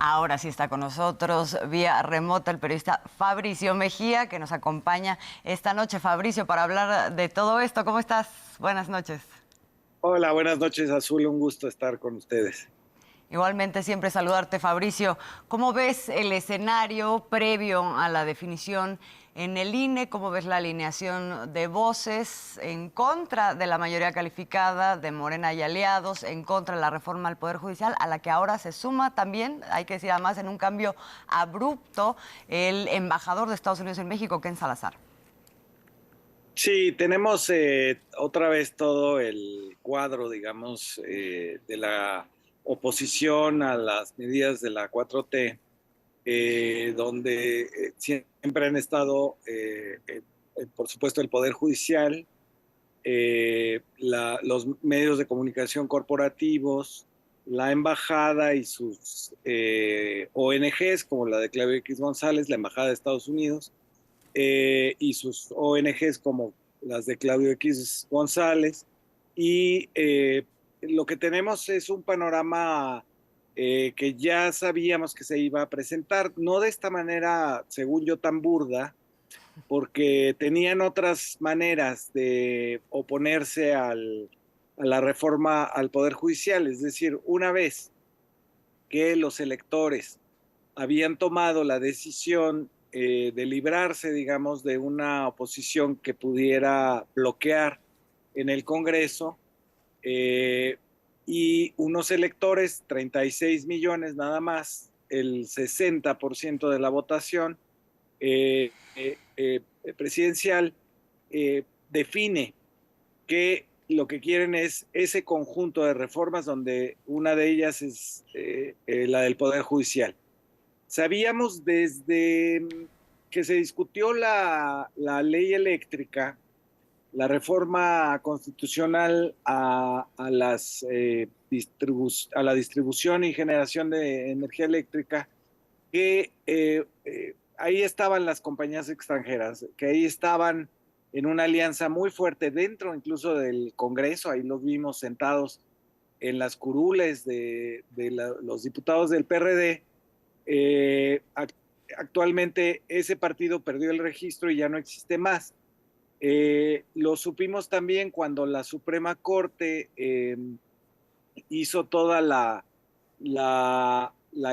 Ahora sí está con nosotros vía remota el periodista Fabricio Mejía, que nos acompaña esta noche. Fabricio, para hablar de todo esto, ¿cómo estás? Buenas noches. Hola, buenas noches, Azul. Un gusto estar con ustedes. Igualmente, siempre saludarte, Fabricio. ¿Cómo ves el escenario previo a la definición en el INE? ¿Cómo ves la alineación de voces en contra de la mayoría calificada de Morena y aliados, en contra de la reforma al Poder Judicial, a la que ahora se suma también, hay que decir además, en un cambio abrupto, el embajador de Estados Unidos en México, Ken Salazar? Sí, tenemos otra vez todo el cuadro, digamos, de la oposición a las medidas de la 4T, donde siempre han estado, por supuesto, el Poder Judicial, los medios de comunicación corporativos, la embajada y sus ONGs, como la de Claudio X González, la Embajada de Estados Unidos, y sus ONGs como las de Claudio X González. Y lo que tenemos es un panorama que ya sabíamos que se iba a presentar, no de esta manera, según yo, tan burda, porque tenían otras maneras de oponerse a la reforma al Poder Judicial. Es decir, una vez que los electores habían tomado la decisión de librarse, digamos, de una oposición que pudiera bloquear en el Congreso, eh, y unos electores, 36 millones nada más, el 60% de la votación presidencial, define que lo que quieren es ese conjunto de reformas donde una de ellas es la del Poder Judicial. Sabíamos desde que se discutió la ley eléctrica, la reforma constitucional a la distribución y generación de energía eléctrica, que ahí estaban las compañías extranjeras, que ahí estaban en una alianza muy fuerte dentro incluso del Congreso. Ahí los vimos sentados en las curules de los diputados del PRD. eh, Actualmente ese partido perdió el registro y ya no existe más. Lo supimos también cuando la Suprema Corte hizo toda la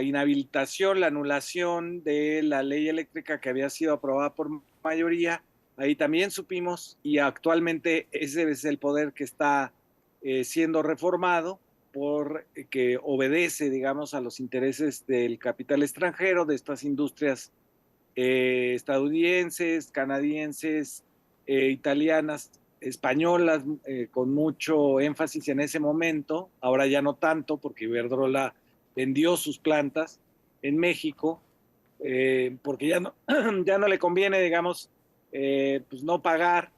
inhabilitación, la anulación de la ley eléctrica que había sido aprobada por mayoría. Ahí también supimos, y actualmente ese es el poder que está siendo reformado, por que obedece, digamos, a los intereses del capital extranjero, de estas industrias estadounidenses, canadienses, italianas, españolas, con mucho énfasis en ese momento. Ahora ya no tanto, porque Iberdrola vendió sus plantas en México, porque ya no, ya no le conviene, digamos, pues no pagar.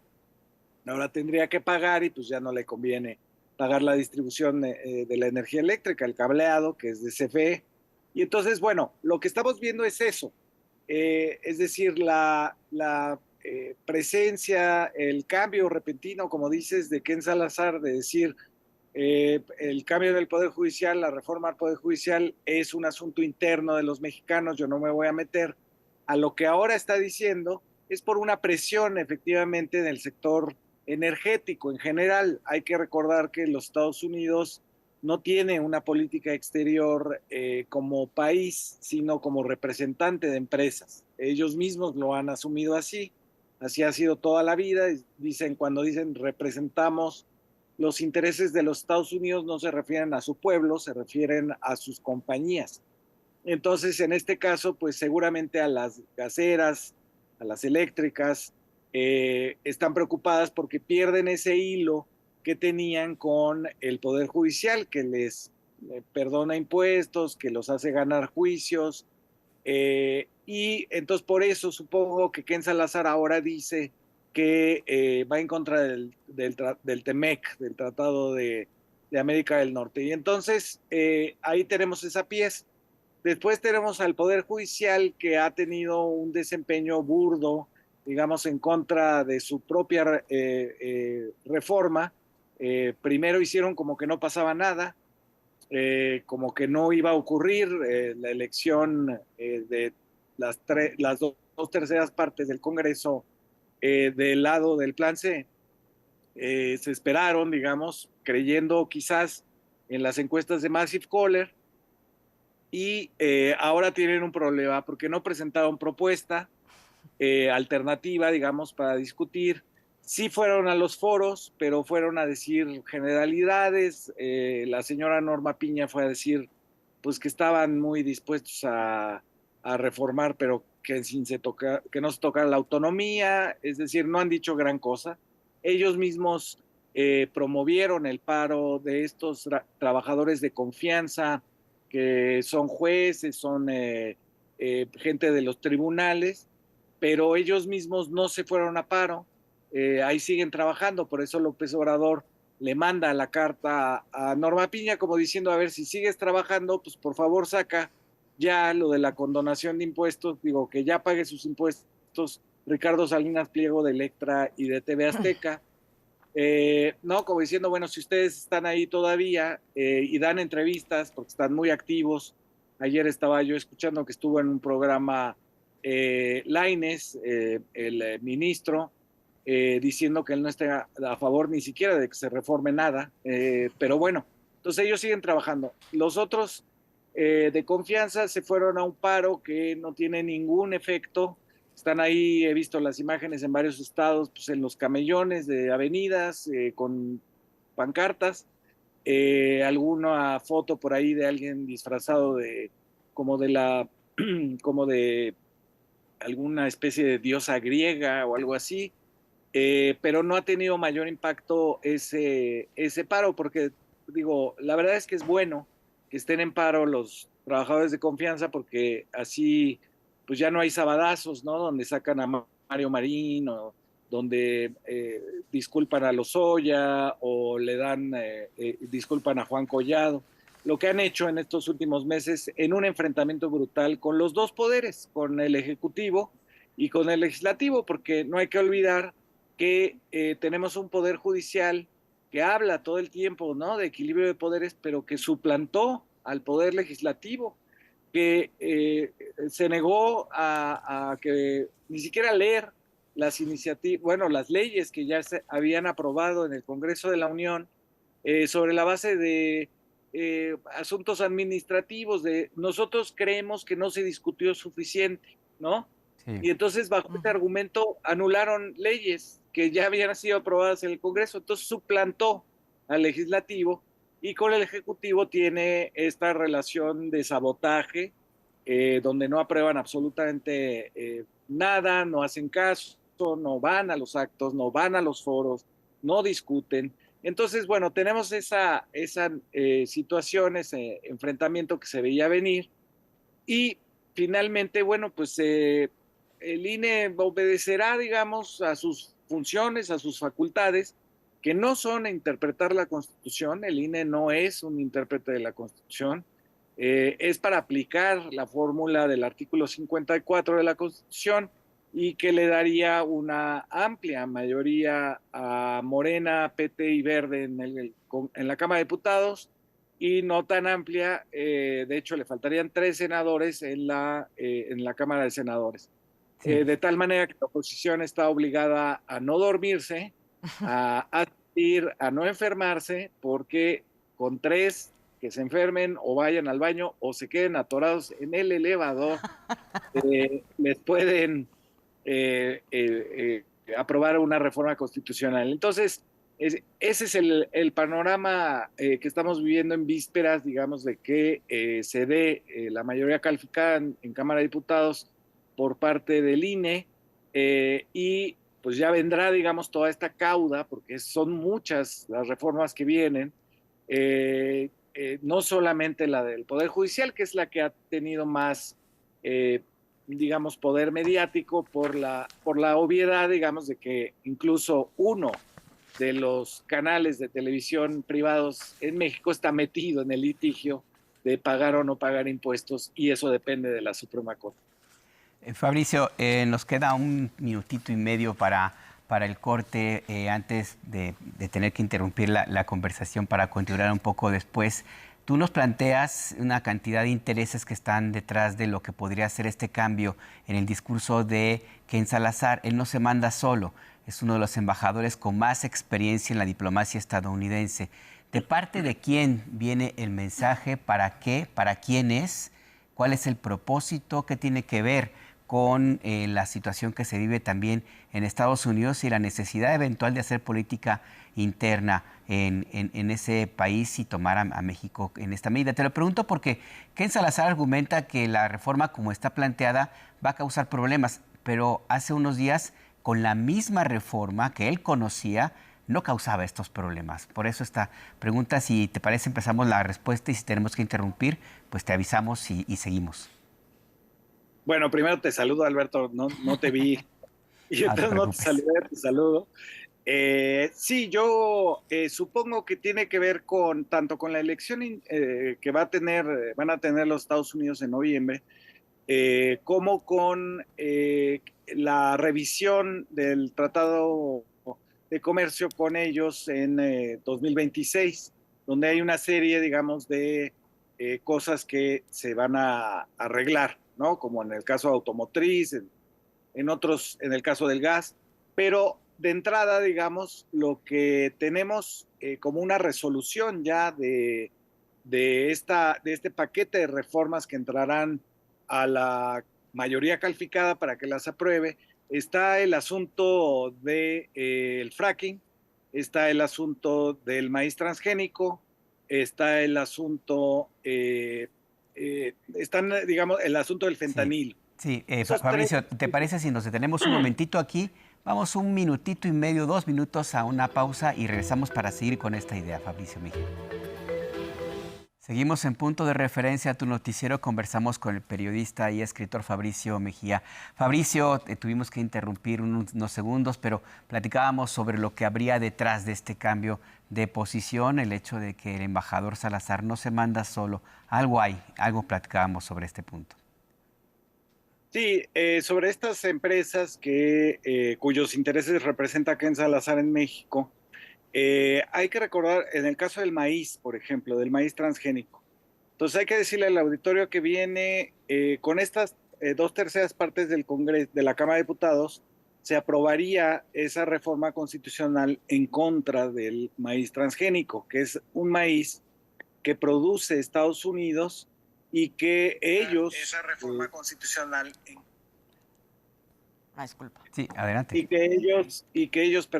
Ahora tendría que pagar y pues ya no le conviene pagar la distribución de la energía eléctrica, el cableado, que es de CFE. Y entonces, bueno, lo que estamos viendo es eso. Es decir, la presencia, el cambio repentino, como dices, de Ken Salazar, de decir el cambio del Poder Judicial, la reforma al Poder Judicial es un asunto interno de los mexicanos, yo no me voy a meter. A lo que ahora está diciendo es por una presión efectivamente en el sector energético en general. Hay que recordar que los Estados Unidos no tiene una política exterior como país, sino como representante de empresas. Ellos mismos lo han asumido así, así ha sido toda la vida. Dicen, cuando dicen representamos los intereses de los Estados Unidos, no se refieren a su pueblo, se refieren a sus compañías. Entonces, en este caso, pues seguramente a las gaseras, a las eléctricas, están preocupadas porque pierden ese hilo que tenían con el Poder Judicial, que les perdona impuestos, que los hace ganar juicios. Y entonces por eso supongo que Ken Salazar ahora dice que va en contra del TEMEC, del Tratado de América del Norte. Y entonces ahí tenemos esa pieza. Después tenemos al Poder Judicial, que ha tenido un desempeño burdo, digamos, en contra de su propia reforma. Primero hicieron como que no pasaba nada, como que no iba a ocurrir la elección de las dos terceras partes del Congreso del lado del Plan C. Se esperaron, digamos, creyendo quizás en las encuestas de Massive Caller, y ahora tienen un problema porque no presentaron propuesta alternativa, digamos, para discutir. Sí fueron a los foros, pero fueron a decir generalidades. La señora Norma Piña fue a decir pues que estaban muy dispuestos a reformar, pero que, que no se tocara la autonomía, es decir, no han dicho gran cosa. Ellos mismos promovieron el paro de estos trabajadores de confianza, que son jueces, son gente de los tribunales, pero ellos mismos no se fueron a paro, ahí siguen trabajando. Por eso López Obrador le manda la carta a Norma Piña como diciendo, a ver, si sigues trabajando, pues por favor saca ya lo de la condonación de impuestos, digo, que ya pague sus impuestos Ricardo Salinas Pliego de Electra y de TV Azteca. No, como diciendo, bueno, si ustedes están ahí todavía y dan entrevistas, porque están muy activos. Ayer estaba yo escuchando que estuvo en un programa Lainez, el ministro, diciendo que él no está a favor ni siquiera de que se reforme nada, pero bueno, entonces ellos siguen trabajando. Los otros de confianza se fueron a un paro que no tiene ningún efecto. Están ahí, he visto las imágenes en varios estados, pues en los camellones de avenidas, con pancartas, alguna foto por ahí de alguien disfrazado de como de la como de alguna especie de diosa griega o algo así, pero no ha tenido mayor impacto ese paro, porque digo, la verdad es que es bueno que estén en paro los trabajadores de confianza, porque así pues ya no hay sabadazos, ¿no? Donde sacan a Mario Marín, o donde disculpan a Lozoya, o le dan, disculpan a Juan Collado. Lo que han hecho en estos últimos meses en un enfrentamiento brutal con los dos poderes, con el Ejecutivo y con el Legislativo, porque no hay que olvidar que tenemos un poder judicial que habla todo el tiempo, ¿no?, de equilibrio de poderes, pero que suplantó al poder legislativo, que se negó a que ni siquiera leer las iniciativas, bueno, las leyes que ya se habían aprobado en el Congreso de la Unión, sobre la base de asuntos administrativos, de nosotros creemos que no se discutió suficiente, ¿no? Sí. Y entonces bajo este argumento anularon leyes que ya habían sido aprobadas en el Congreso, entonces suplantó al legislativo, y con el Ejecutivo tiene esta relación de sabotaje, donde no aprueban absolutamente nada, no hacen caso, no van a los actos, no van a los foros, no discuten. Entonces, bueno, tenemos esa situación, ese enfrentamiento que se veía venir, y finalmente, bueno, pues el INE obedecerá, digamos, a sus funciones, a sus facultades, que no son interpretar la Constitución. El INE no es un intérprete de la Constitución, es para aplicar la fórmula del artículo 54 de la Constitución, y que le daría una amplia mayoría a Morena, PT y Verde en la Cámara de Diputados, y no tan amplia, de hecho le faltarían 3 senadores en la Cámara de Senadores. Sí. De tal manera que la oposición está obligada a no dormirse, a asistir, a no enfermarse, porque con 3 que se enfermen o vayan al baño o se queden atorados en el elevador, les pueden aprobar una reforma constitucional. Entonces, ese es el panorama que estamos viviendo en vísperas, digamos, de que se dé la mayoría calificada en Cámara de Diputados por parte del INE, y pues ya vendrá, digamos, toda esta cauda, porque son muchas las reformas que vienen, no solamente la del Poder Judicial, que es la que ha tenido más digamos, poder mediático por la obviedad, digamos, de que incluso uno de los canales de televisión privados en México está metido en el litigio de pagar o no pagar impuestos, y eso depende de la Suprema Corte. Fabricio, nos queda un minutito y medio para el corte, antes de tener que interrumpir la conversación para continuar un poco después. Tú nos planteas una cantidad de intereses que están detrás de lo que podría ser este cambio en el discurso de Ken Salazar. Él no se manda solo, es uno de los embajadores con más experiencia en la diplomacia estadounidense. ¿De parte de quién viene el mensaje? ¿Para qué? ¿Para quién es? ¿Cuál es el propósito? ¿Qué tiene que ver con la situación que se vive también en Estados Unidos y la necesidad eventual de hacer política interna en ese país y tomar a México en esta medida? Te lo pregunto porque Ken Salazar argumenta que la reforma como está planteada va a causar problemas, pero hace unos días con la misma reforma que él conocía no causaba estos problemas. Por eso esta pregunta, si te parece, empezamos la respuesta y si tenemos que interrumpir, pues te avisamos y seguimos. Bueno, primero te saludo, Alberto, no te vi. Y No te entonces no te preocupes. saludé, te saludo. Sí, yo supongo que tiene que ver con tanto con la elección que van a tener los Estados Unidos en noviembre, como con la revisión del Tratado de Comercio con ellos en 2026, donde hay una serie, digamos, de cosas que se van a arreglar, ¿no? Como en el caso automotriz, en otros, en el caso del gas, pero de entrada, digamos, lo que tenemos como una resolución ya de este paquete de reformas que entrarán a la mayoría calificada para que las apruebe, está el asunto del fracking, está el asunto del maíz transgénico, está el asunto, están, digamos, el asunto del Sí, fentanilo. sí. Esos tres. Fabricio, ¿te parece si nos detenemos un momentito aquí? Vamos un minutito y medio, 2 minutos a una pausa y regresamos para seguir con esta idea, Fabricio Mejía. Seguimos en Punto de Referencia a tu noticiero. Conversamos con el periodista y escritor Fabricio Mejía. Fabricio, tuvimos que interrumpir unos segundos, pero platicábamos sobre lo que habría detrás de este cambio de posición, el hecho de que el embajador Salazar no se manda solo. Algo hay, algo platicábamos sobre este punto. Sí, sobre estas empresas cuyos intereses representa Ken Salazar en México, hay que recordar, en el caso del maíz, por ejemplo, del maíz transgénico. Entonces hay que decirle al auditorio que viene con estas 2/3 del Congreso, de la Cámara de Diputados, se aprobaría esa reforma constitucional en contra del maíz transgénico, que es un maíz que produce Estados Unidos y que ellos... Esa reforma constitucional... Disculpa. Sí, adelante. Y que ellos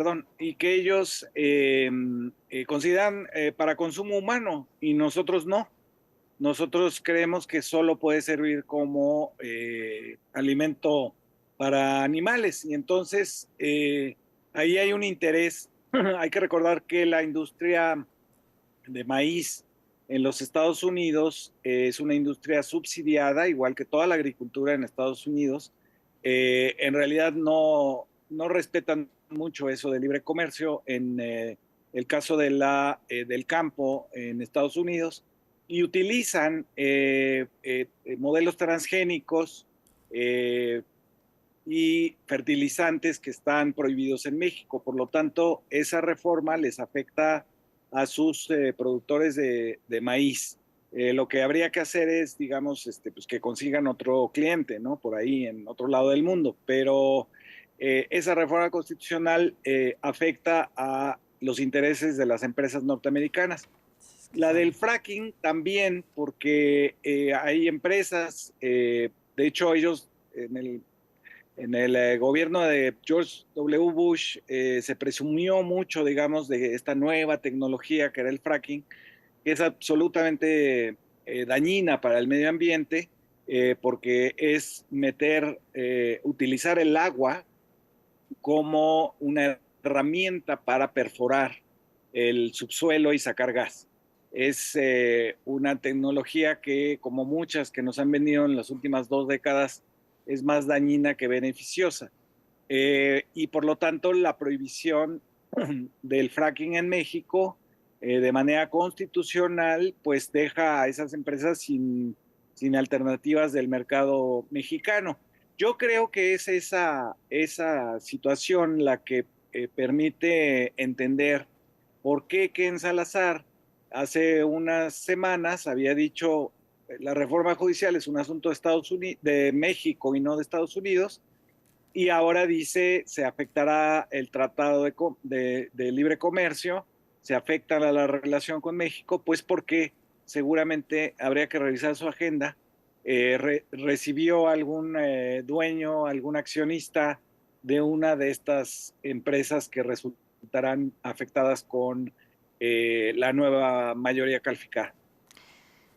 consideran para consumo humano y nosotros no. Nosotros creemos que solo puede servir como alimento para animales y entonces ahí hay un interés. Hay que recordar que la industria de maíz en los Estados Unidos es una industria subsidiada, igual que toda la agricultura en Estados Unidos. En realidad no respetan mucho eso de libre comercio en el caso del campo en Estados Unidos y utilizan modelos transgénicos y fertilizantes que están prohibidos en México. Por lo tanto, esa reforma les afecta a sus productores de maíz. Lo que habría que hacer es, digamos, pues que consigan otro cliente, ¿no? Por ahí, en otro lado del mundo. Pero esa reforma constitucional afecta a los intereses de las empresas norteamericanas. La del fracking también, porque hay empresas, de hecho ellos en el gobierno de George W. Bush se presumió mucho, digamos, de esta nueva tecnología que era el fracking, que es absolutamente dañina para el medio ambiente, porque es utilizar el agua como una herramienta para perforar el subsuelo y sacar gas. Es una tecnología que, como muchas que nos han venido en las últimas 2 décadas, es más dañina que beneficiosa. Y por lo tanto, la prohibición del fracking en México de manera constitucional, pues deja a esas empresas sin alternativas del mercado mexicano. Yo creo que es esa situación la que permite entender por qué Ken Salazar hace unas semanas había dicho la reforma judicial es un asunto de Estados Unidos, de México y no de Estados Unidos, y ahora dice se afectará el Tratado de Libre Comercio, se afecta a la relación con México, pues porque seguramente habría que revisar su agenda. Recibió algún dueño, algún accionista de una de estas empresas que resultarán afectadas con la nueva mayoría calificada.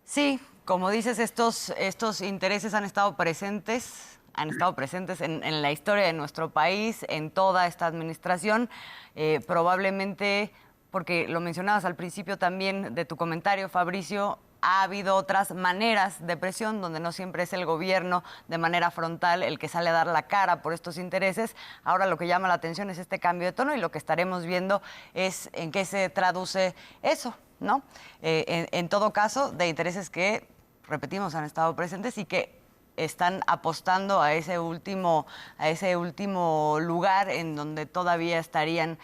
Sí, como dices, estos intereses han estado presentes en la historia de nuestro país, en toda esta administración, probablemente, porque lo mencionabas al principio también de tu comentario, Fabricio, ha habido otras maneras de presión donde no siempre es el gobierno de manera frontal el que sale a dar la cara por estos intereses. Ahora lo que llama la atención es este cambio de tono y lo que estaremos viendo es en qué se traduce eso, ¿no? En todo caso, de intereses que, repetimos, han estado presentes y que están apostando a ese último lugar en donde todavía estarían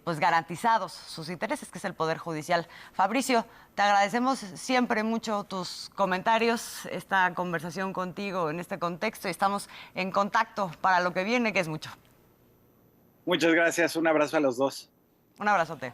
pues garantizados sus intereses, que es el Poder Judicial. Fabricio, te agradecemos siempre mucho tus comentarios, esta conversación contigo en este contexto, y estamos en contacto para lo que viene, que es mucho. Muchas gracias, un abrazo a los dos. Un abrazote.